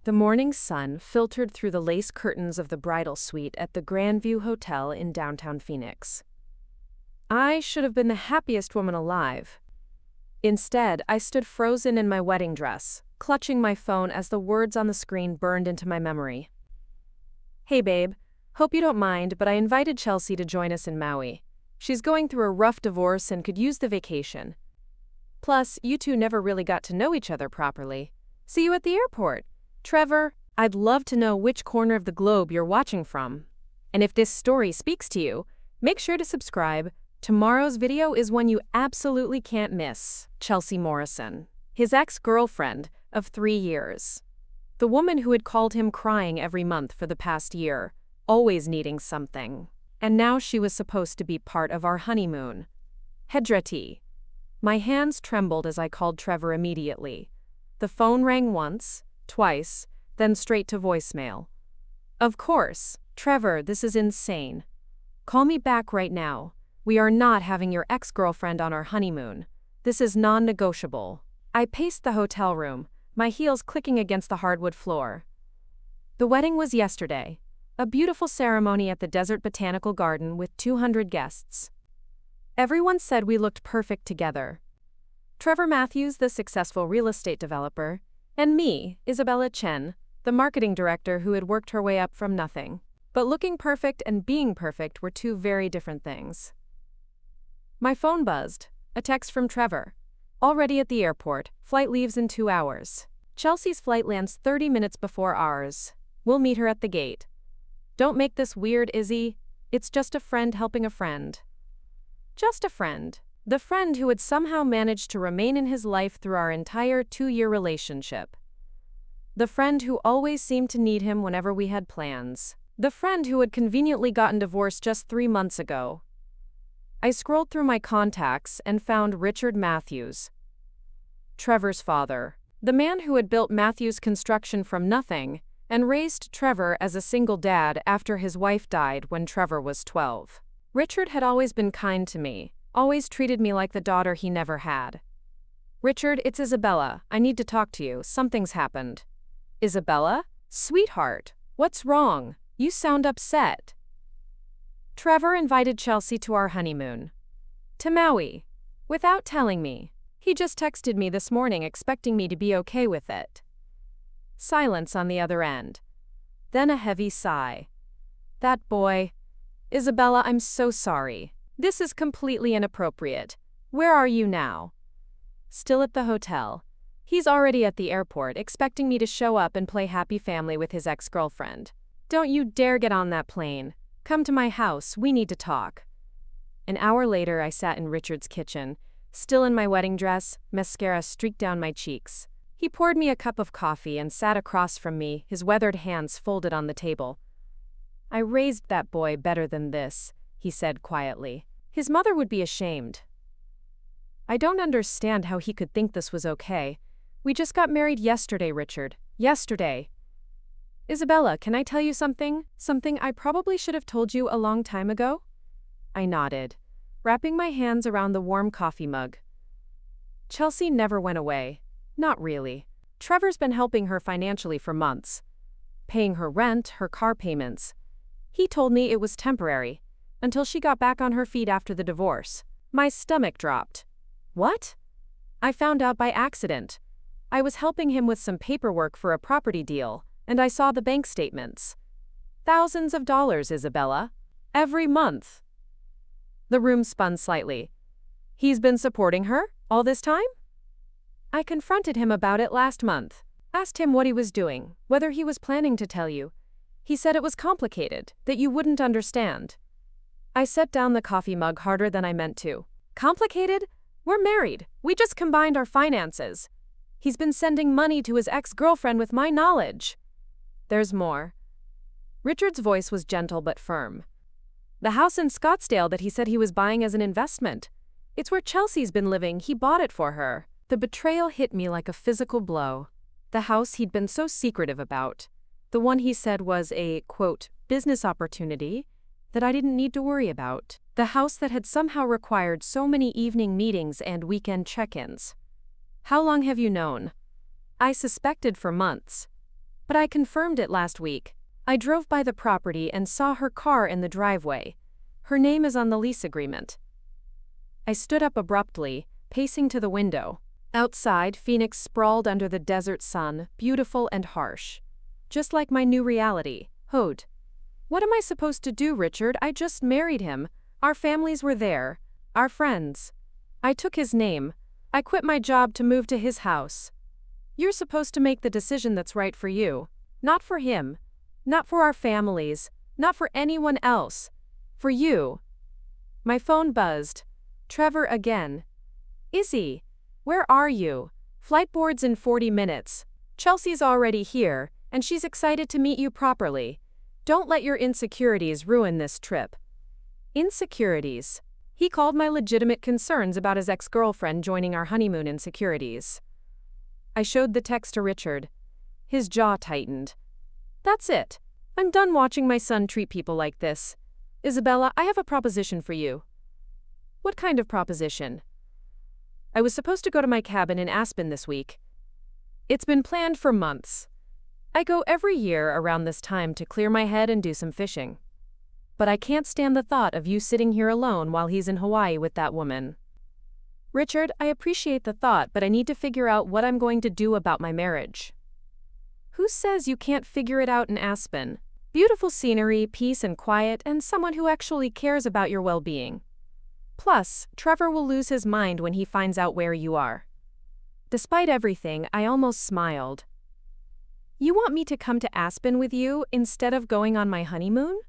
The morning sun filtered through the lace curtains of the bridal suite at the Grandview Hotel in downtown Phoenix. I should have been the happiest woman alive. Instead, I stood frozen in my wedding dress, clutching my phone as the words on the screen burned into my memory. "Hey babe, hope you don't mind, but I invited Chelsea to join us in Maui. She's going through a rough divorce and could use the vacation. Plus, you two never really got to know each other properly. See you at the airport. Trevor, I'd love to know which corner of the globe you're watching from. And if this story speaks to you, make sure to subscribe. Tomorrow's video is one you absolutely can't miss." Chelsea Morrison, his ex-girlfriend of 3 years. The woman who had called him crying every month for the past year, always needing something. And now she was supposed to be part of our honeymoon. Hedrati. My hands trembled as I called Trevor immediately. The phone rang once, twice, then straight to voicemail. "Of course, Trevor, this is insane. Call me back right now. We are not having your ex-girlfriend on our honeymoon. This is non-negotiable." I paced the hotel room, my heels clicking against the hardwood floor. The wedding was yesterday, a beautiful ceremony at the Desert Botanical Garden with 200 guests. Everyone said we looked perfect together. Trevor Matthews, the successful real estate developer, and me, Isabella Chen, the marketing director who had worked her way up from nothing. But looking perfect and being perfect were two very different things. My phone buzzed, a text from Trevor. "Already at the airport, flight leaves in 2 hours. Chelsea's flight lands 30 minutes before ours. We'll meet her at the gate. Don't make this weird, Izzy. It's just a friend helping a friend." Just a friend. The friend who had somehow managed to remain in his life through our entire 2-year relationship. The friend who always seemed to need him whenever we had plans. The friend who had conveniently gotten divorced just 3 months ago. I scrolled through my contacts and found Richard Matthews, Trevor's father, the man who had built Matthews Construction from nothing and raised Trevor as a single dad after his wife died when Trevor was 12. Richard had always been kind to me, always treated me like the daughter he never had. "Richard, it's Isabella. I need to talk to you. Something's happened." "Isabella? Sweetheart, what's wrong? You sound upset." "Trevor invited Chelsea to our honeymoon. To Maui. Without telling me. He just texted me this morning expecting me to be okay with it." Silence on the other end. Then a heavy sigh. "That boy. Isabella, I'm so sorry. This is completely inappropriate. Where are you now?" "Still at the hotel. He's already at the airport, expecting me to show up and play happy family with his ex-girlfriend. Don't you dare get on that plane. Come to my house, we need to talk." An hour later, I sat in Richard's kitchen, still in my wedding dress, mascara streaked down my cheeks. He poured me a cup of coffee and sat across from me, his weathered hands folded on the table. "I raised that boy better than this," he said quietly. "His mother would be ashamed. I don't understand how he could think this was okay. We just got married yesterday, Richard. Yesterday. Isabella, can I tell you something? Something I probably should have told you a long time ago?" I nodded, wrapping my hands around the warm coffee mug. "Chelsea never went away. Not really. Trevor's been helping her financially for months. Paying her rent, her car payments. He told me it was temporary, until she got back on her feet after the divorce." My stomach dropped. "What?" "I found out by accident. I was helping him with some paperwork for a property deal, and I saw the bank statements. Thousands of dollars, Isabella. Every month." The room spun slightly. "He's been supporting her all this time?" "I confronted him about it last month. Asked him what he was doing, whether he was planning to tell you. He said it was complicated, that you wouldn't understand." I set down the coffee mug harder than I meant to. "Complicated? We're married. We just combined our finances. He's been sending money to his ex-girlfriend with my knowledge." "There's more." Richard's voice was gentle but firm. "The house in Scottsdale that he said he was buying as an investment. It's where Chelsea's been living. He bought it for her." The betrayal hit me like a physical blow. The house he'd been so secretive about. The one he said was a, quote, business opportunity that I didn't need to worry about. The house that had somehow required so many evening meetings and weekend check-ins. "How long have you known?" "I suspected for months. But I confirmed it last week. I drove by the property and saw her car in the driveway. Her name is on the lease agreement. I stood up abruptly, pacing to the window. Outside, Phoenix sprawled under the desert sun, beautiful and harsh. Just like my new reality. Hode. What am I supposed to do, Richard? I just married him. Our families were there. Our friends. I took his name. I quit my job to move to his house. You're supposed to make the decision that's right for you. Not for him. Not for our families. Not for anyone else. For you. My phone buzzed. Trevor again. Izzy, where are you? Flight board's in 40 minutes. Chelsea's already here, and she's excited to meet you properly. Don't let your insecurities ruin this trip. Insecurities. He called my legitimate concerns about his ex-girlfriend joining our honeymoon insecurities. I showed the text to Richard. His jaw tightened. That's it. I'm done watching my son treat people like this. Isabella, I have a proposition for you. What kind of proposition? I was supposed to go to my cabin in Aspen this week. It's been planned for months. I go every year around this time to clear my head and do some fishing. But I can't stand the thought of you sitting here alone while he's in Hawaii with that woman. Richard, I appreciate the thought, but I need to figure out what I'm going to do about my marriage. Who says you can't figure it out in Aspen? Beautiful scenery, peace and quiet, and someone who actually cares about your well-being. Plus, Trevor will lose his mind when he finds out where you are. Despite everything, I almost smiled. You want me to come to Aspen with you instead of going on my honeymoon?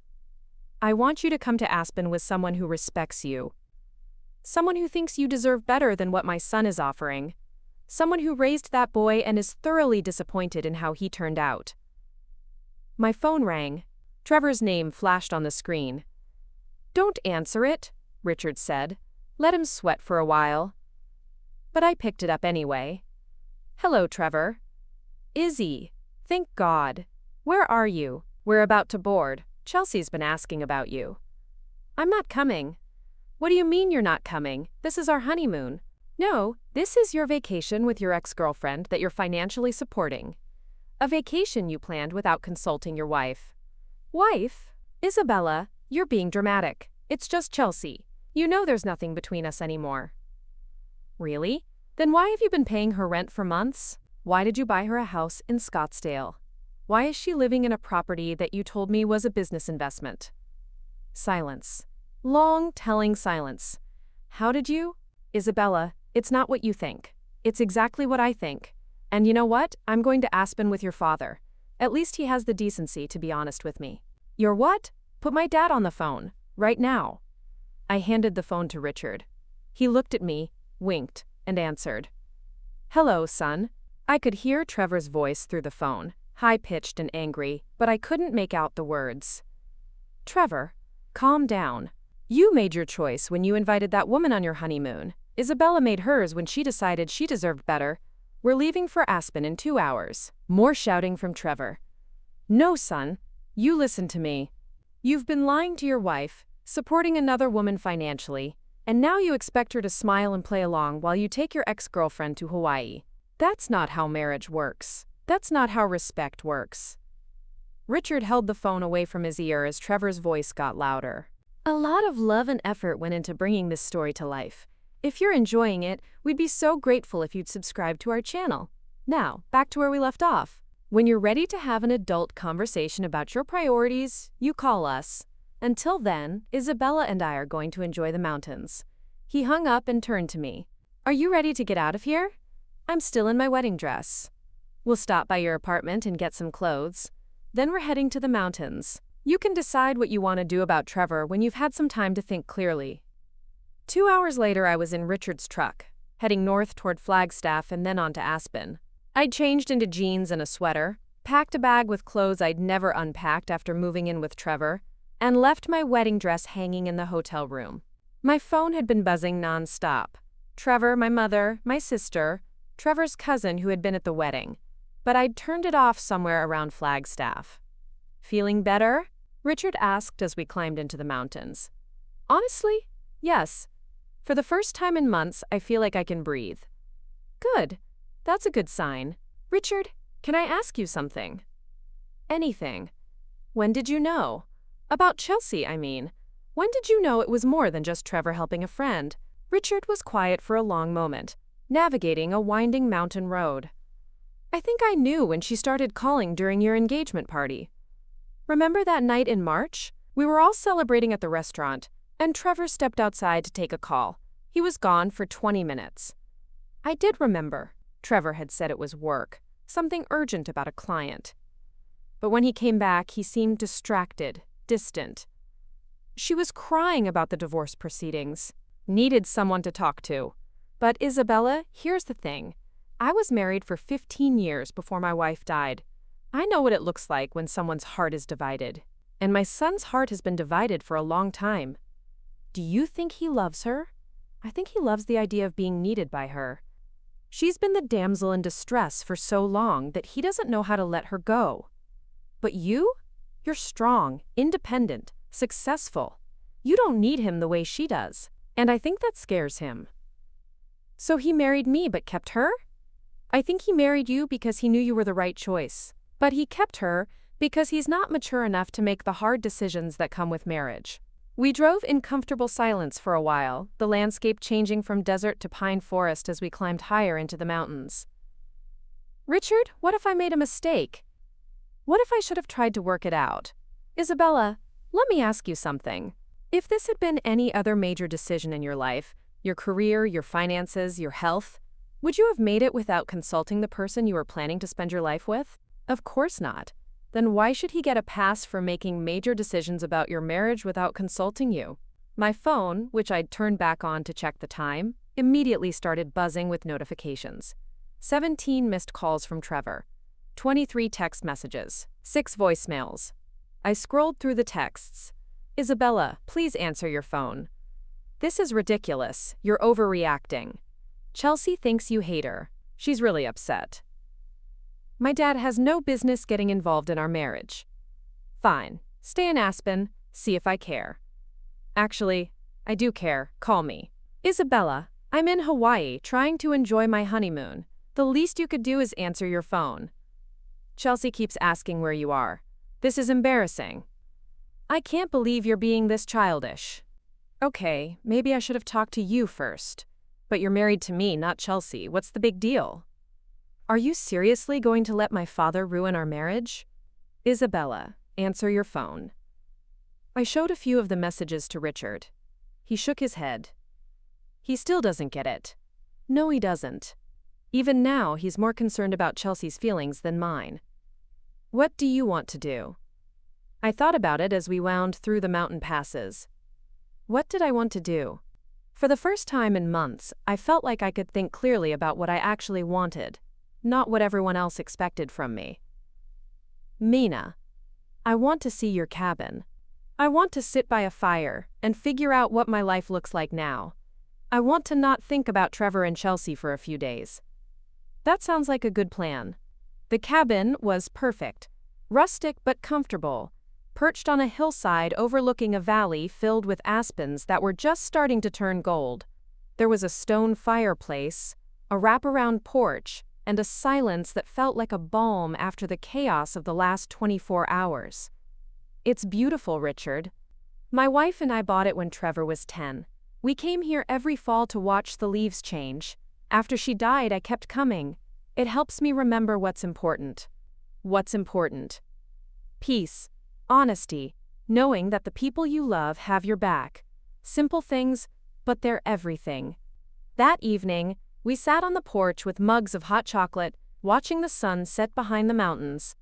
I want you to come to Aspen with someone who respects you. Someone who thinks you deserve better than what my son is offering. Someone who raised that boy and is thoroughly disappointed in how he turned out. My phone rang. Trevor's name flashed on the screen. Don't answer it, Richard said. Let him sweat for a while. But I picked it up anyway. Hello, Trevor. Izzy. Thank God. Where are you? We're about to board. Chelsea's been asking about you. I'm not coming. What do you mean you're not coming? This is our honeymoon. No, this is your vacation with your ex-girlfriend that you're financially supporting. A vacation you planned without consulting your wife. Wife? Isabella, you're being dramatic. It's just Chelsea. You know there's nothing between us anymore. Really? Then why have you been paying her rent for months? Why did you buy her a house in Scottsdale? Why is she living in a property that you told me was a business investment? Silence. Long, telling silence. How did you? Isabella, it's not what you think. It's exactly what I think. And you know what? I'm going to Aspen with your father. At least he has the decency to be honest with me. Your what? Put my dad on the phone. Right now. I handed the phone to Richard. He looked at me, winked, and answered. Hello, son. I could hear Trevor's voice through the phone, high-pitched and angry, but I couldn't make out the words. Trevor, calm down. You made your choice when you invited that woman on your honeymoon. Isabella made hers when she decided she deserved better. We're leaving for Aspen in 2 hours. More shouting from Trevor. No, son. You listen to me. You've been lying to your wife, supporting another woman financially, and now you expect her to smile and play along while you take your ex-girlfriend to Hawaii. That's not how marriage works. That's not how respect works. Richard held the phone away from his ear as Trevor's voice got louder. A lot of love and effort went into bringing this story to life. If you're enjoying it, we'd be so grateful if you'd subscribe to our channel. Now, back to where we left off. When you're ready to have an adult conversation about your priorities, you call us. Until then, Isabella and I are going to enjoy the mountains. He hung up and turned to me. Are you ready to get out of here? I'm still in my wedding dress. We'll stop by your apartment and get some clothes. Then we're heading to the mountains. You can decide what you want to do about Trevor when you've had some time to think clearly. 2 hours later, I was in Richard's truck, heading north toward Flagstaff and then on to Aspen. I'd changed into jeans and a sweater, packed a bag with clothes I'd never unpacked after moving in with Trevor, and left my wedding dress hanging in the hotel room. My phone had been buzzing nonstop. Trevor, my mother, my sister, Trevor's cousin who had been at the wedding. But I'd turned it off somewhere around Flagstaff. Feeling better? Richard asked as we climbed into the mountains. Honestly, yes. For the first time in months, I feel like I can breathe. Good. That's a good sign. Richard, can I ask you something? Anything. When did you know? About Chelsea, I mean. When did you know it was more than just Trevor helping a friend? Richard was quiet for a long moment, navigating a winding mountain road. I think I knew when she started calling during your engagement party. Remember that night in March? We were all celebrating at the restaurant, and Trevor stepped outside to take a call. He was gone for 20 minutes. I did remember. Trevor had said it was work, something urgent about a client. But when he came back, he seemed distracted, distant. She was crying about the divorce proceedings. Needed someone to talk to. But Isabella, here's the thing. I was married for 15 years before my wife died. I know what it looks like when someone's heart is divided. And my son's heart has been divided for a long time. Do you think he loves her? I think he loves the idea of being needed by her. She's been the damsel in distress for so long that he doesn't know how to let her go. But you? You're strong, independent, successful. You don't need him the way she does. And I think that scares him. So he married me but kept her? I think he married you because he knew you were the right choice. But he kept her because he's not mature enough to make the hard decisions that come with marriage. We drove in comfortable silence for a while, the landscape changing from desert to pine forest as we climbed higher into the mountains. Richard, what if I made a mistake? What if I should have tried to work it out? Isabella, let me ask you something. If this had been any other major decision in your life, your career, your finances, your health, would you have made it without consulting the person you were planning to spend your life with? Of course not. Then why should he get a pass for making major decisions about your marriage without consulting you? My phone, which I'd turned back on to check the time, immediately started buzzing with notifications. 17 missed calls from Trevor. 23 text messages. 6 voicemails. I scrolled through the texts. Isabella, please answer your phone. This is ridiculous. You're overreacting. Chelsea thinks you hate her. She's really upset. My dad has no business getting involved in our marriage. Fine. Stay in Aspen. See if I care. Actually, I do care. Call me. Isabella, I'm in Hawaii trying to enjoy my honeymoon. The least you could do is answer your phone. Chelsea keeps asking where you are. This is embarrassing. I can't believe you're being this childish. Okay, maybe I should have talked to you first. But you're married to me, not Chelsea. What's the big deal? Are you seriously going to let my father ruin our marriage? Isabella, answer your phone. I showed a few of the messages to Richard. He shook his head. He still doesn't get it. No, he doesn't. Even now, he's more concerned about Chelsea's feelings than mine. What do you want to do? I thought about it as we wound through the mountain passes. What did I want to do? For the first time in months, I felt like I could think clearly about what I actually wanted, not what everyone else expected from me. Mina, I want to see your cabin. I want to sit by a fire and figure out what my life looks like now. I want to not think about Trevor and Chelsea for a few days. That sounds like a good plan. The cabin was perfect, rustic but comfortable, perched on a hillside overlooking a valley filled with aspens that were just starting to turn gold. There was a stone fireplace, a wraparound porch, and a silence that felt like a balm after the chaos of the last 24 hours. It's beautiful, Richard. My wife and I bought it when Trevor was 10. We came here every fall to watch the leaves change. After she died, I kept coming. It helps me remember what's important. What's important? Peace, honesty, knowing that the people you love have your back. Simple things, but they're everything. That evening, we sat on the porch with mugs of hot chocolate, watching the sun set behind the mountains.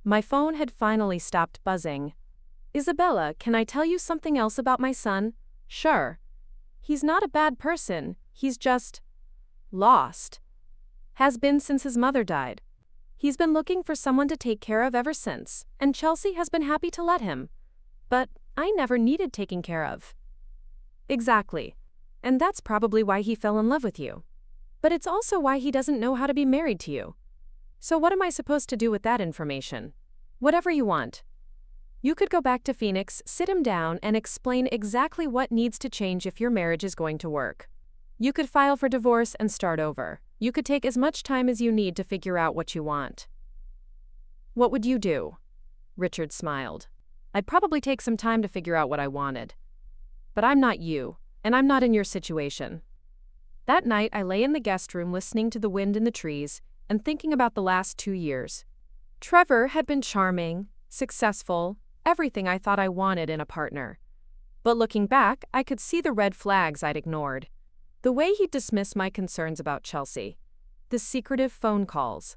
My phone had finally stopped buzzing. Isabella, can I tell you something else about my son? Sure. He's not a bad person, he's just lost. Has been since his mother died. He's been looking for someone to take care of ever since, and Chelsea has been happy to let him. But I never needed taking care of. Exactly. And that's probably why he fell in love with you. But it's also why he doesn't know how to be married to you. So what am I supposed to do with that information? Whatever you want. You could go back to Phoenix, sit him down, and explain exactly what needs to change if your marriage is going to work. You could file for divorce and start over. You could take as much time as you need to figure out what you want. What would you do? Richard smiled. "I'd probably take some time to figure out what I wanted. But I'm not you, and I'm not in your situation." That night, I lay in the guest room listening to the wind in the trees and thinking about the last 2 years. Trevor had been charming, successful, everything I thought I wanted in a partner. But looking back, I could see the red flags I'd ignored. The way he'd dismiss my concerns about Chelsea, the secretive phone calls,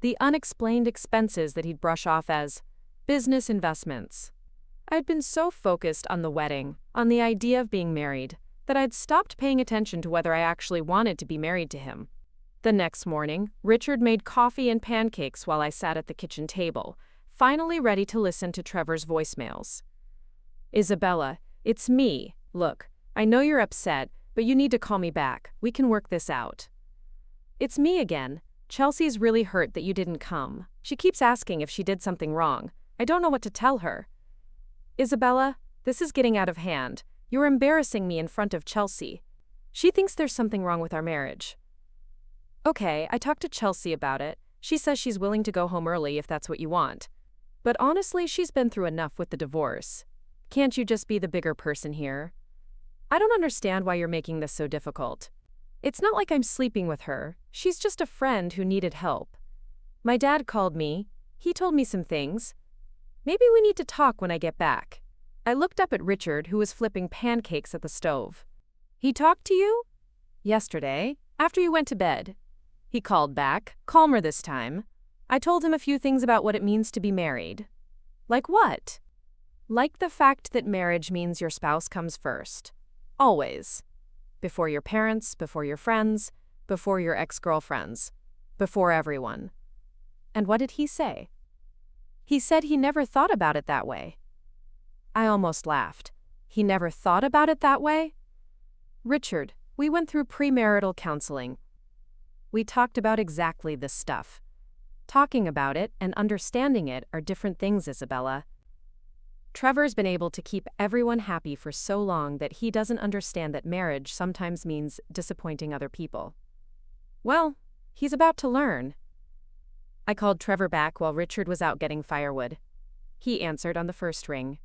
the unexplained expenses that he'd brush off as business investments. I'd been so focused on the wedding, on the idea of being married, that I'd stopped paying attention to whether I actually wanted to be married to him. The next morning, Richard made coffee and pancakes while I sat at the kitchen table, finally ready to listen to Trevor's voicemails. "Isabella, it's me. Look, I know you're upset, but you need to call me back. We can work this out." "It's me again. Chelsea's really hurt that you didn't come. She keeps asking if she did something wrong. I don't know what to tell her." "Isabella, this is getting out of hand. You're embarrassing me in front of Chelsea. She thinks there's something wrong with our marriage." "Okay, I talked to Chelsea about it. She says she's willing to go home early if that's what you want. But honestly, she's been through enough with the divorce. Can't you just be the bigger person here? I don't understand why you're making this so difficult. It's not like I'm sleeping with her. She's just a friend who needed help. My dad called me. He told me some things. Maybe we need to talk when I get back." I looked up at Richard, who was flipping pancakes at the stove. "He talked to you?" "Yesterday, after you went to bed." He called back, calmer this time. I told him a few things about what it means to be married. "Like what?" "Like the fact that marriage means your spouse comes first. Always. Before your parents, before your friends, before your ex-girlfriends, before everyone." "And what did he say?" "He said he never thought about it that way." I almost laughed. He never thought about it that way? "Richard, we went through premarital counseling. We talked about exactly this stuff. Talking about it and understanding it are different things, Isabella. Trevor's been able to keep everyone happy for so long that he doesn't understand that marriage sometimes means disappointing other people. Well, he's about to learn." I called Trevor back while Richard was out getting firewood. He answered on the first ring.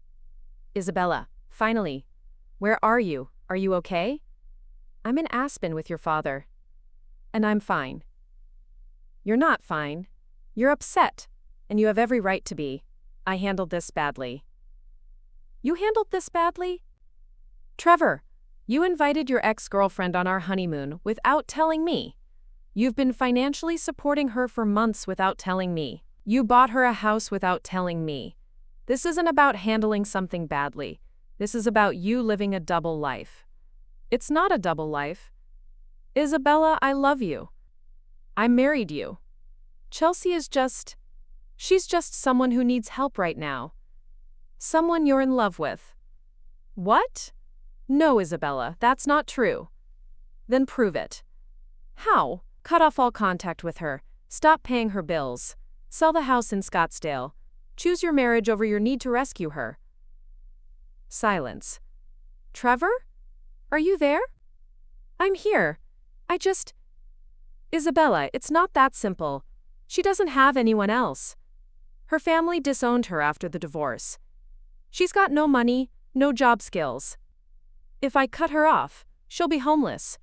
"Isabella, finally. Where are you? Are you okay?" "I'm in Aspen with your father." "And I'm fine." "You're not fine. You're upset, and you have every right to be. I handled this badly." "You handled this badly?" "Trevor, you invited your ex-girlfriend on our honeymoon without telling me. You've been financially supporting her for months without telling me. You bought her a house without telling me. This isn't about handling something badly. This is about you living a double life." "It's not a double life. Isabella, I love you. I married you. Chelsea is she's just someone who needs help right now. Someone you're in love with." "What?" "No, Isabella, that's not true." "Then prove it." "How?" "Cut off all contact with her. Stop paying her bills. Sell the house in Scottsdale. Choose your marriage over your need to rescue her." Silence. "Trevor? Are you there?" "I'm here. Isabella, it's not that simple. She doesn't have anyone else. Her family disowned her after the divorce. She's got no money, no job skills. If I cut her off, she'll be homeless.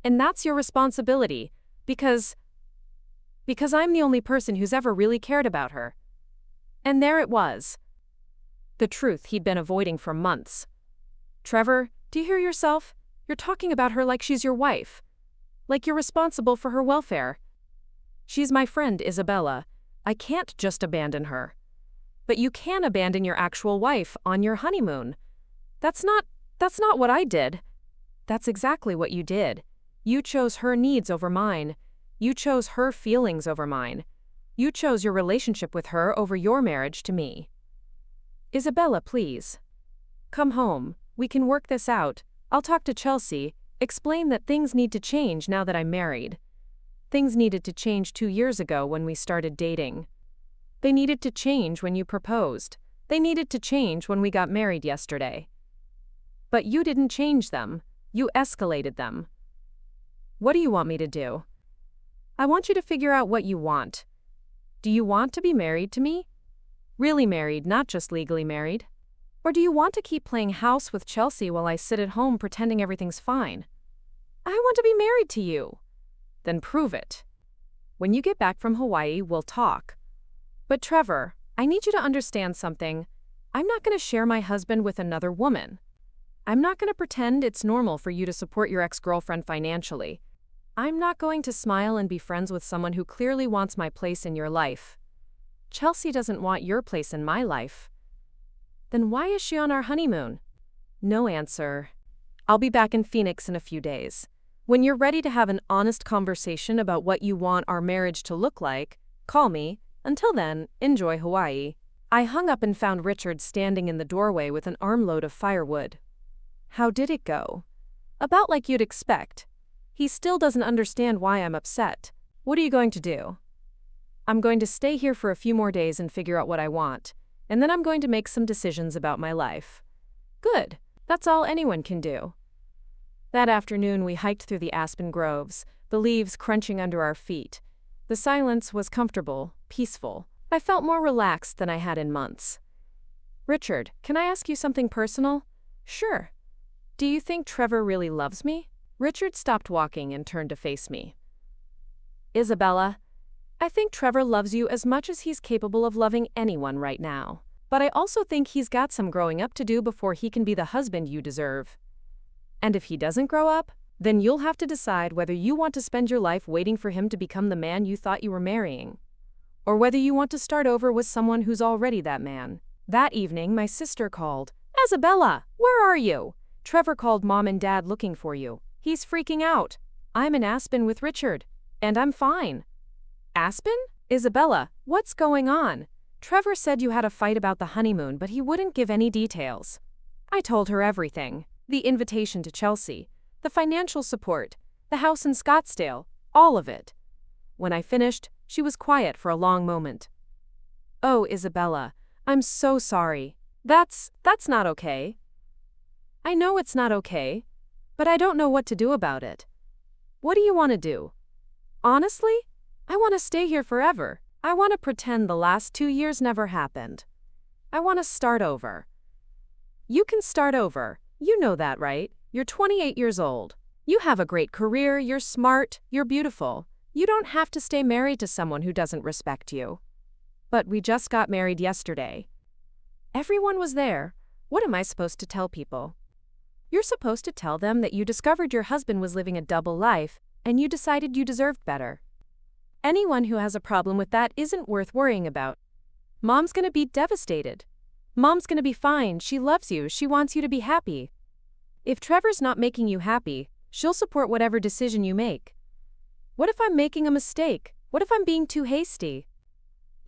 And that's your responsibility, because I'm the only person who's ever really cared about her." And there it was. The truth he'd been avoiding for months. "Trevor, do you hear yourself? You're talking about her like she's your wife. Like you're responsible for her welfare. She's my friend, Isabella. I can't just abandon her." "But you can abandon your actual wife on your honeymoon." That's not what I did." "That's exactly what you did. You chose her needs over mine. You chose her feelings over mine. You chose your relationship with her over your marriage to me." "Isabella, please. Come home. We can work this out. I'll talk to Chelsea, explain that things need to change now that I'm married. Things needed to change 2 years ago when we started dating. They needed to change when you proposed. They needed to change when we got married yesterday. But you didn't change them. You escalated them. What do you want me to do?" "I want you to figure out what you want. Do you want to be married to me?" Really married, not just legally married? Or do you want to keep playing house with Chelsea while I sit at home pretending everything's fine? I want to be married to you. Then prove it. When you get back from Hawaii, we'll talk. But Trevor, I need you to understand something. I'm not going to share my husband with another woman. I'm not going to pretend it's normal for you to support your ex-girlfriend financially. I'm not going to smile and be friends with someone who clearly wants my place in your life. Chelsea doesn't want your place in my life. Then why is she on our honeymoon? No answer. I'll be back in Phoenix in a few days. When you're ready to have an honest conversation about what you want our marriage to look like, call me. Until then, enjoy Hawaii. I hung up and found Richard standing in the doorway with an armload of firewood. How did it go? About like you'd expect. He still doesn't understand why I'm upset. What are you going to do? I'm going to stay here for a few more days and figure out what I want, and then I'm going to make some decisions about my life. Good. That's all anyone can do. That afternoon we hiked through the aspen groves, the leaves crunching under our feet. The silence was comfortable, peaceful. I felt more relaxed than I had in months. Richard, can I ask you something personal? Sure. Do you think Trevor really loves me? Richard stopped walking and turned to face me. Isabella, I think Trevor loves you as much as he's capable of loving anyone right now. But I also think he's got some growing up to do before he can be the husband you deserve. And if he doesn't grow up, then you'll have to decide whether you want to spend your life waiting for him to become the man you thought you were marrying, or whether you want to start over with someone who's already that man. That evening, my sister called. Isabella, where are you? Trevor called Mom and Dad looking for you. He's freaking out. I'm in Aspen with Richard, and I'm fine. Aspen? Isabella, what's going on? Trevor said you had a fight about the honeymoon, but he wouldn't give any details. I told her everything. The invitation to Chelsea, the financial support, the house in Scottsdale, all of it. When I finished, she was quiet for a long moment. Oh, Isabella, I'm so sorry. That's not okay. I know it's not okay, but I don't know what to do about it. What do you want to do? Honestly, I want to stay here forever. I want to pretend the last 2 years never happened. I want to start over. You can start over. You know that, right? You're 28 years old. You have a great career, you're smart, you're beautiful. You don't have to stay married to someone who doesn't respect you. But we just got married yesterday. Everyone was there. What am I supposed to tell people? You're supposed to tell them that you discovered your husband was living a double life, and you decided you deserved better. Anyone who has a problem with that isn't worth worrying about. Mom's gonna be devastated. Mom's gonna be fine, she loves you, she wants you to be happy. If Trevor's not making you happy, she'll support whatever decision you make. What if I'm making a mistake? What if I'm being too hasty?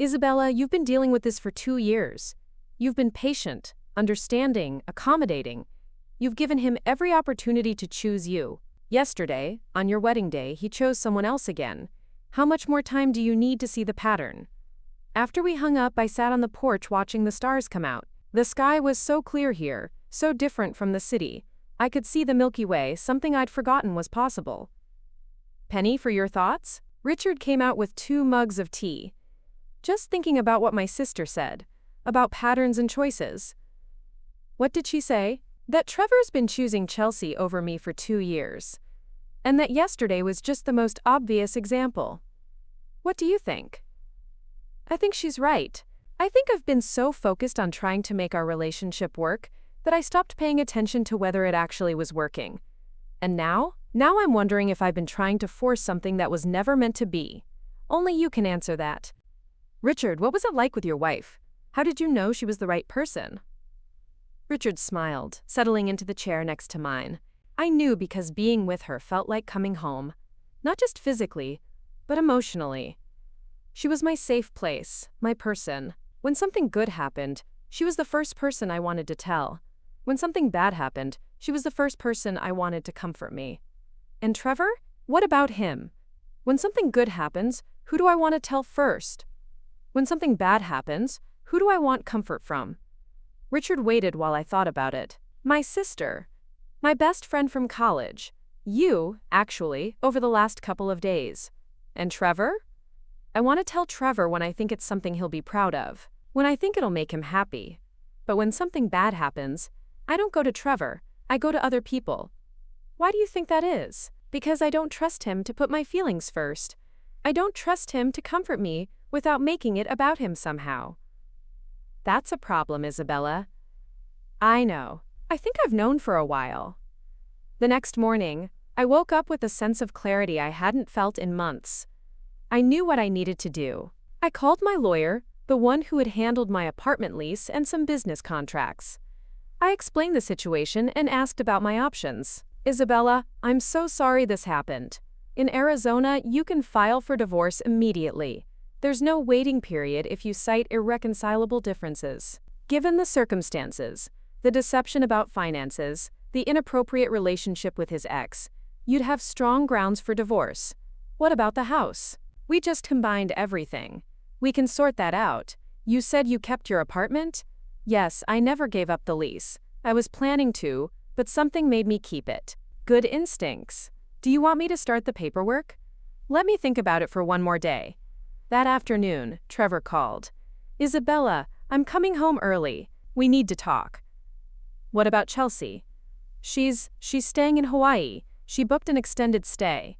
Isabella, you've been dealing with this for 2 years. You've been patient, understanding, accommodating. You've given him every opportunity to choose you. Yesterday, on your wedding day, he chose someone else again. How much more time do you need to see the pattern? After we hung up, I sat on the porch watching the stars come out. The sky was so clear here, so different from the city. I could see the Milky Way, something I'd forgotten was possible. Penny, for your thoughts? Richard came out with 2 mugs of tea. Just thinking about what my sister said, about patterns and choices. What did she say? That Trevor's been choosing Chelsea over me for 2 years. And that yesterday was just the most obvious example. What do you think? I think she's right. I think I've been so focused on trying to make our relationship work that I stopped paying attention to whether it actually was working. And now I'm wondering if I've been trying to force something that was never meant to be. Only you can answer that. Richard, what was it like with your wife? How did you know she was the right person? Richard smiled, settling into the chair next to mine. I knew because being with her felt like coming home. Not just physically, but emotionally. She was my safe place, my person. When something good happened, she was the first person I wanted to tell. When something bad happened, she was the first person I wanted to comfort me. And Trevor? What about him? When something good happens, who do I want to tell first? When something bad happens, who do I want comfort from? Richard waited while I thought about it. My sister. My best friend from college. You, actually, over the last couple of days. And Trevor? I want to tell Trevor when I think it's something he'll be proud of. when I think it'll make him happy. But when something bad happens, I don't go to Trevor, I go to other people. Why do you think that is? Because I don't trust him to put my feelings first. I don't trust him to comfort me without making it about him somehow. That's a problem, Isabella. I know. I think I've known for a while. The next morning, I woke up with a sense of clarity I hadn't felt in months. I knew what I needed to do. I called my lawyer, the one who had handled my apartment lease and some business contracts. I explained the situation and asked about my options. Isabella, I'm so sorry this happened. In Arizona, you can file for divorce immediately. There's no waiting period if you cite irreconcilable differences. Given the circumstances, the deception about finances, the inappropriate relationship with his ex, you'd have strong grounds for divorce. What about the house? We just combined everything. We can sort that out. You said you kept your apartment? Yes, I never gave up the lease. I was planning to, but something made me keep it. Good instincts. Do you want me to start the paperwork? Let me think about it for one more day. That afternoon, Trevor called. Isabella, I'm coming home early. We need to talk. What about Chelsea? She's staying in Hawaii. She booked an extended stay.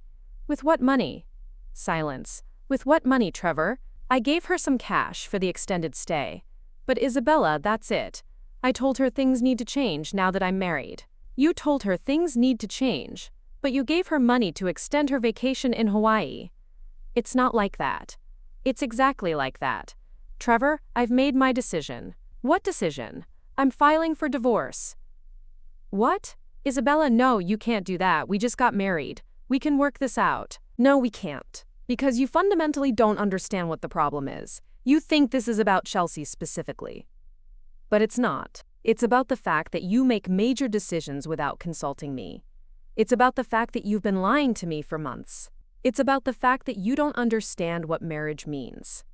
With what money? Silence. With what money, Trevor? I gave her some cash for the extended stay. But Isabella, that's it. I told her things need to change now that I'm married. You told her things need to change, but you gave her money to extend her vacation in Hawaii. It's not like that. It's exactly like that. Trevor, I've made my decision. What decision? I'm filing for divorce. What? Isabella, no, you can't do that. We just got married. We can work this out. No, we can't. Because you fundamentally don't understand what the problem is. You think this is about Chelsea specifically. But it's not. It's about the fact that you make major decisions without consulting me. It's about the fact that you've been lying to me for months. It's about the fact that you don't understand what marriage means.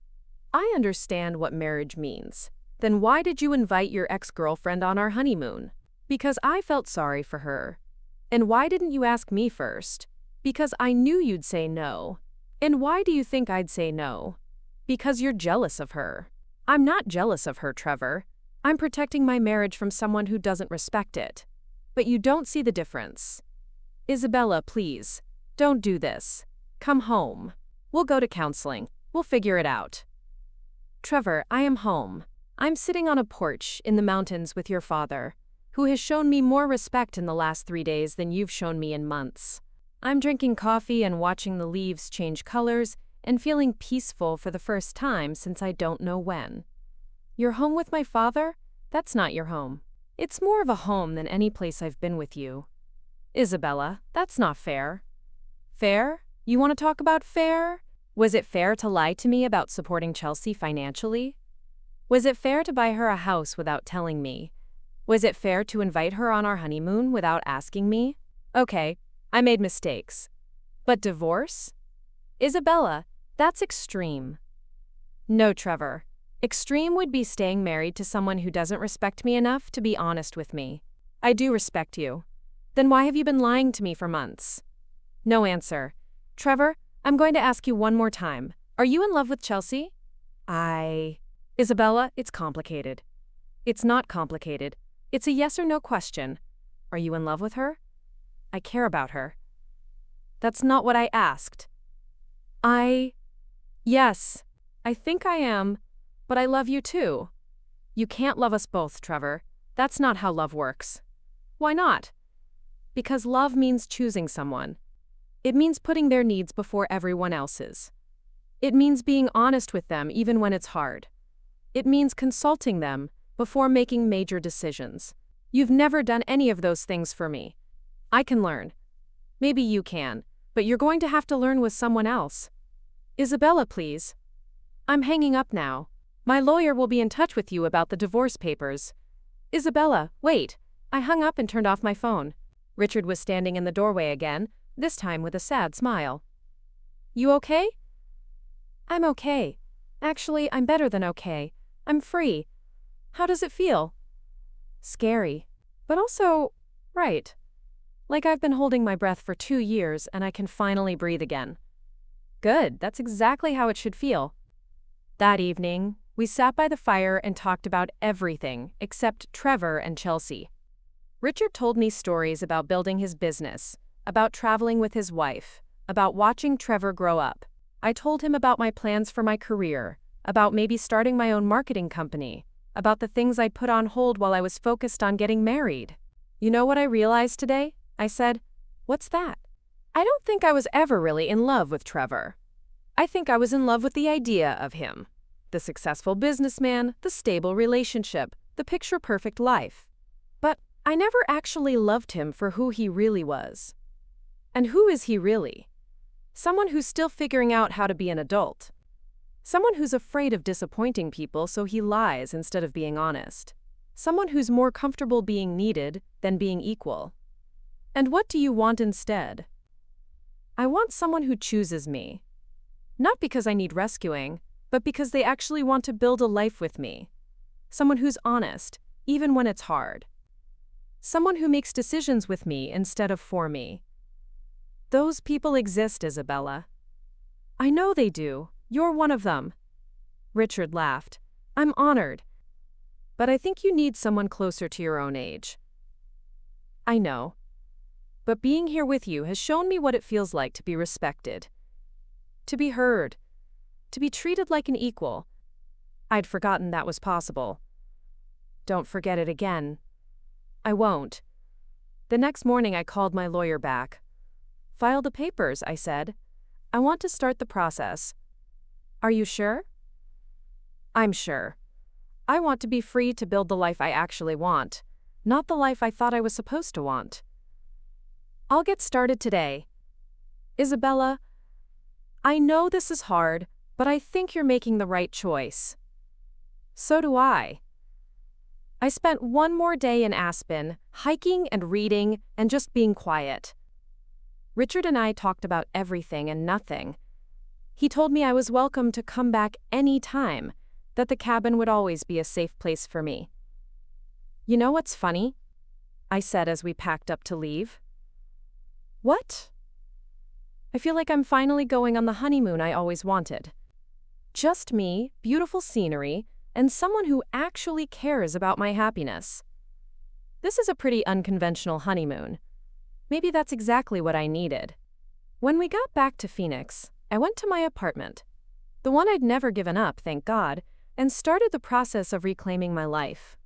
I understand what marriage means. Then why did you invite your ex-girlfriend on our honeymoon? Because I felt sorry for her. And why didn't you ask me first? Because I knew you'd say no. And why do you think I'd say no? Because you're jealous of her. I'm not jealous of her, Trevor. I'm protecting my marriage from someone who doesn't respect it. But you don't see the difference. Isabella, please, don't do this. Come home. We'll go to counseling. We'll figure it out. Trevor, I am home. I'm sitting on a porch in the mountains with your father, who has shown me more respect in the last 3 days than you've shown me in months. I'm drinking coffee and watching the leaves change colors and feeling peaceful for the first time since I don't know when. You're home with my father? That's not your home. It's more of a home than any place I've been with you. Isabella, that's not fair. Fair? You want to talk about fair? Was it fair to lie to me about supporting Chelsea financially? Was it fair to buy her a house without telling me? Was it fair to invite her on our honeymoon without asking me? Okay, I made mistakes. But divorce? Isabella, that's extreme. No, Trevor. Extreme would be staying married to someone who doesn't respect me enough to be honest with me. I do respect you. Then why have you been lying to me for months? No answer. Trevor, I'm going to ask you one more time. Are you in love with Chelsea? Isabella, it's complicated. It's not complicated. It's a yes or no question. Are you in love with her? I care about her. That's not what I asked. Yes, I think I am, but I love you too. You can't love us both, Trevor. That's not how love works. Why not? Because love means choosing someone. It means putting their needs before everyone else's. It means being honest with them even when it's hard. It means consulting them before making major decisions. You've never done any of those things for me. I can learn. Maybe you can, but you're going to have to learn with someone else. Isabella, please. I'm hanging up now. My lawyer will be in touch with you about the divorce papers. Isabella, wait. I hung up and turned off my phone. Richard was standing in the doorway again, this time with a sad smile. You okay? I'm okay. Actually, I'm better than okay. I'm free. How does it feel? Scary. But also, right. Like I've been holding my breath for 2 years and I can finally breathe again. Good, that's exactly how it should feel. That evening, We sat by the fire and talked about everything except Trevor and Chelsea. Richard told me stories about building his business, about traveling with his wife, about watching Trevor grow up. I told him about my plans for my career, about maybe starting my own marketing company, about the things I'd put on hold while I was focused on getting married. You know what I realized today? I said. What's that? I don't think I was ever really in love with Trevor. I think I was in love with the idea of him. The successful businessman, the stable relationship, the picture-perfect life. But I never actually loved him for who he really was. And who is he really? Someone who's still figuring out how to be an adult. Someone who's afraid of disappointing people, so he lies instead of being honest. Someone who's more comfortable being needed than being equal. And what do you want instead? I want someone who chooses me. Not because I need rescuing, but because they actually want to build a life with me. Someone who's honest, even when it's hard. Someone who makes decisions with me instead of for me. Those people exist, Isabella. I know they do. You're one of them. Richard laughed. I'm honored. But I think you need someone closer to your own age. I know. But being here with you has shown me what it feels like to be respected. To be heard. To be treated like an equal. I'd forgotten that was possible. Don't forget it again. I won't. The next morning I called my lawyer back. File the papers, I said. I want to start the process. Are you sure? I'm sure. I want to be free to build the life I actually want, not the life I thought I was supposed to want. I'll get started today. Isabella, I know this is hard, but I think you're making the right choice. So do I. I spent one more day in Aspen, hiking and reading and just being quiet. Richard and I talked about everything and nothing. He told me I was welcome to come back any time, that the cabin would always be a safe place for me. You know what's funny? I said as we packed up to leave. What? I feel like I'm finally going on the honeymoon I always wanted. Just me, beautiful scenery, and someone who actually cares about my happiness. This is a pretty unconventional honeymoon. Maybe that's exactly what I needed. When we got back to Phoenix, I went to my apartment, the one I'd never given up, thank God, and started the process of reclaiming my life.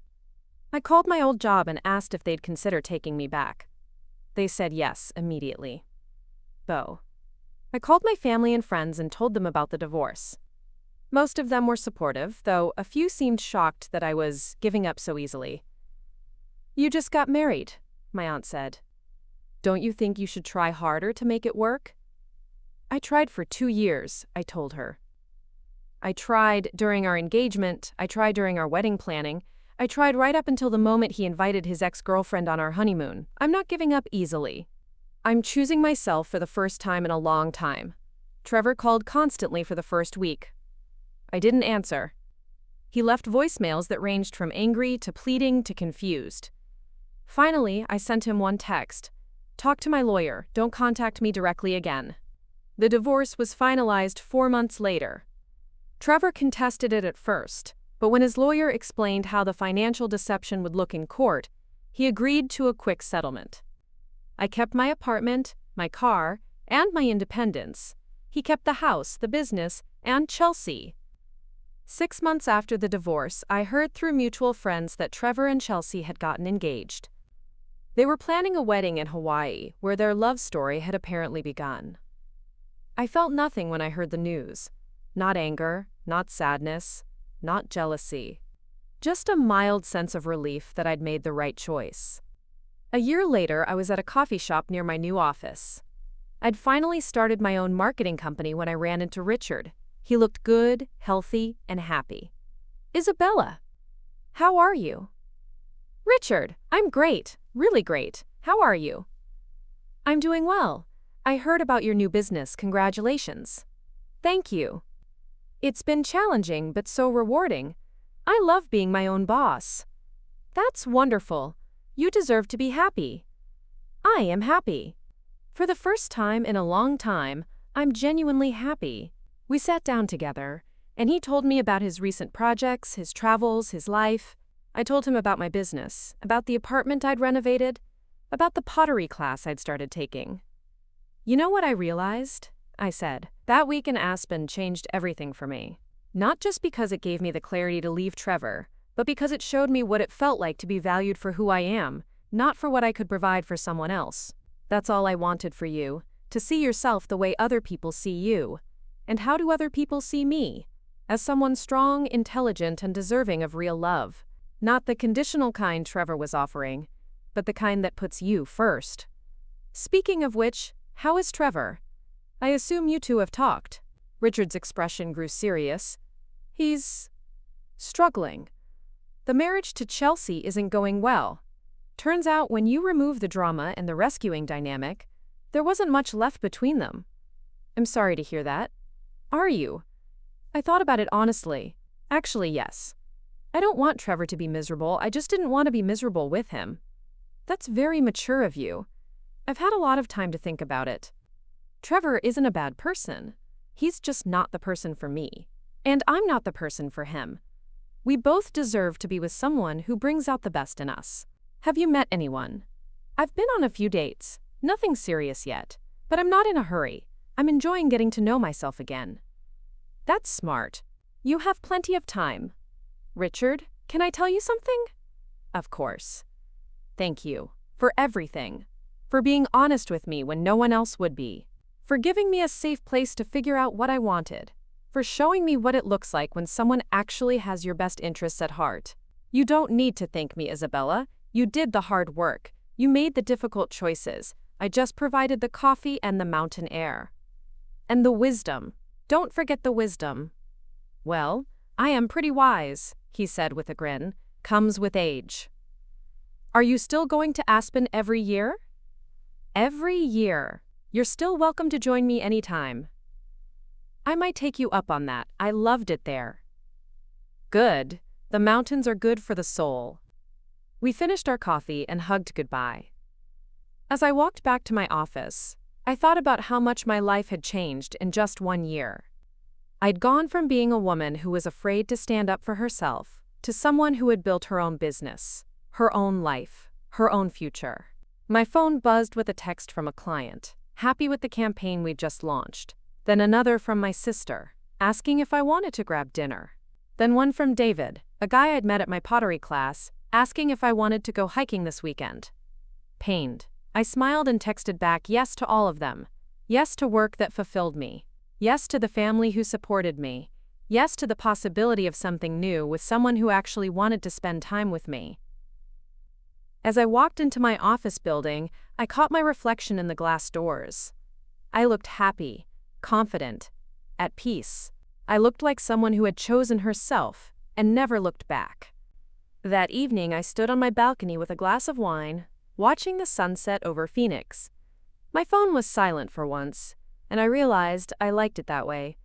I called my old job and asked if they'd consider taking me back. They said yes immediately. I called my family and friends and told them about the divorce. Most of them were supportive, though a few seemed shocked that I was giving up so easily. You just got married, my aunt said. Don't you think you should try harder to make it work? I tried for 2 years, I told her. I tried during our engagement, I tried during our wedding planning, I tried right up until the moment he invited his ex-girlfriend on our honeymoon. I'm not giving up easily. I'm choosing myself for the first time in a long time. Trevor called constantly for the first week. I didn't answer. He left voicemails that ranged from angry to pleading to confused. Finally, I sent him one text. Talk to my lawyer, don't contact me directly again. The divorce was finalized 4 months later. Trevor contested it at first, but when his lawyer explained how the financial deception would look in court, he agreed to a quick settlement. I kept my apartment, my car, and my independence. He kept the house, the business, and Chelsea. 6 months after the divorce, I heard through mutual friends that Trevor and Chelsea had gotten engaged. They were planning a wedding in Hawaii, where their love story had apparently begun. I felt nothing when I heard the news. Not anger, not sadness, not jealousy. Just a mild sense of relief that I'd made the right choice. A year later, I was at a coffee shop near my new office. I'd finally started my own marketing company when I ran into Richard. He looked good, healthy, and happy. Isabella, how are you? Richard, I'm great, really great. How are you? I'm doing well. I heard about your new business, congratulations. Thank you. It's been challenging but so rewarding. I love being my own boss. That's wonderful. You deserve to be happy. I am happy. For the first time in a long time, I'm genuinely happy. We sat down together, And he told me about his recent projects, his travels, his life. I told him about my business, about the apartment I'd renovated, about the pottery class I'd started taking. "You know what I realized?" I said. "That week in Aspen changed everything for me. Not just because it gave me the clarity to leave Trevor, but because it showed me what it felt like to be valued for who I am, not for what I could provide for someone else. That's all I wanted for you, to see yourself the way other people see you. And how do other people see me? As someone strong, intelligent, and deserving of real love. Not the conditional kind Trevor was offering, but the kind that puts you first. Speaking of which, how is Trevor? I assume you two have talked." Richard's expression grew serious. "He's struggling. The marriage to Chelsea isn't going well. Turns out when you remove the drama and the rescuing dynamic, there wasn't much left between them." "I'm sorry to hear that." "Are you?" I thought about it honestly. Actually, yes. I don't want Trevor to be miserable, I just didn't want to be miserable with him. "That's very mature of you. I've had a lot of time to think about it. Trevor isn't a bad person. He's just not the person for me. And I'm not the person for him. We both deserve to be with someone who brings out the best in us. Have you met anyone?" "I've been on a few dates. Nothing serious yet. But I'm not in a hurry. I'm enjoying getting to know myself again." "That's smart. You have plenty of time. Richard, can I tell you something?" "Of course. Thank you. For everything. For being honest with me when no one else would be. For giving me a safe place to figure out what I wanted. For showing me what it looks like when someone actually has your best interests at heart. You don't need to thank me, Isabella. You did the hard work. You made the difficult choices. I just provided the coffee and the mountain air. And the wisdom. Don't forget the wisdom." "Well, I am pretty wise," he said with a grin. "Comes with age." "Are you still going to Aspen every year?" "Every year. You're still welcome to join me anytime." "I might take you up on that. I loved it there." "Good. The mountains are good for the soul." We finished our coffee and hugged goodbye. As I walked back to my office, I thought about how much my life had changed in just 1 year. I'd gone from being a woman who was afraid to stand up for herself to someone who had built her own business, her own life, her own future. My phone buzzed with a text from a client, happy with the campaign we'd just launched. Then another from my sister, asking if I wanted to grab dinner. Then one from David, a guy I'd met at my pottery class, asking if I wanted to go hiking this weekend. Pained, I smiled and texted back yes to all of them. Yes to work that fulfilled me. Yes to the family who supported me. Yes to the possibility of something new with someone who actually wanted to spend time with me. As I walked into my office building, I caught my reflection in the glass doors. I looked happy, confident, at peace. I looked like someone who had chosen herself and never looked back. That evening, I stood on my balcony with a glass of wine, watching the sunset over Phoenix. My phone was silent for once, and I realized I liked it that way.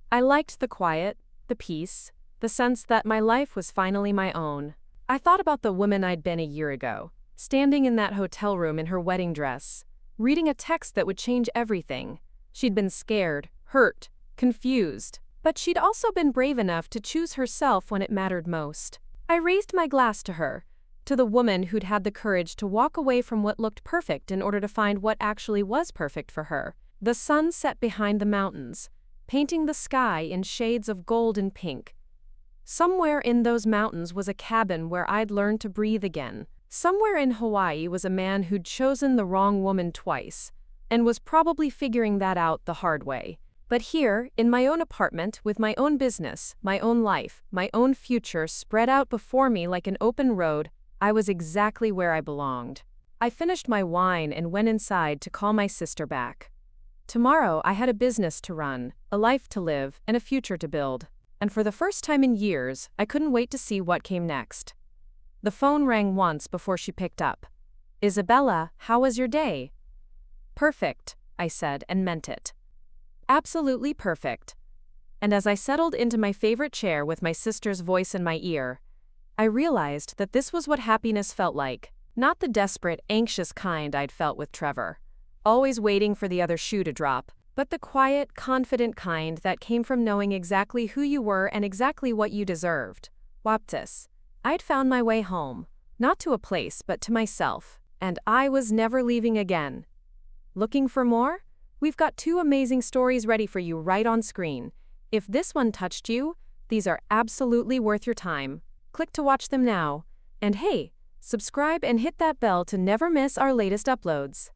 I liked the quiet, the peace, the sense that my life was finally my own. I thought about the woman I'd been a year ago, standing in that hotel room in her wedding dress, reading a text that would change everything. She'd been scared, hurt, confused, but she'd also been brave enough to choose herself when it mattered most. I raised my glass to her, to the woman who'd had the courage to walk away from what looked perfect in order to find what actually was perfect for her. The sun set behind the mountains, painting the sky in shades of gold and pink. Somewhere in those mountains was a cabin where I'd learned to breathe again. Somewhere in Hawaii was a man who'd chosen the wrong woman twice, and was probably figuring that out the hard way. But here, in my own apartment, with my own business, my own life, my own future spread out before me like an open road, I was exactly where I belonged. I finished my wine and went inside to call my sister back. Tomorrow I had a business to run, a life to live, and a future to build. And for the first time in years, I couldn't wait to see what came next. The phone rang once before she picked up. "Isabella, how was your day?" "Perfect," I said and meant it. Absolutely perfect. And as I settled into my favorite chair with my sister's voice in my ear, I realized that this was what happiness felt like, not the desperate, anxious kind I'd felt with Trevor, always waiting for the other shoe to drop, but the quiet, confident kind that came from knowing exactly who you were and exactly what you deserved. Waptis. I'd found my way home, not to a place but to myself, and I was never leaving again. Looking for more? We've got 2 amazing stories ready for you right on screen. If this one touched you, these are absolutely worth your time. Click to watch them now. And hey, subscribe and hit that bell to never miss our latest uploads.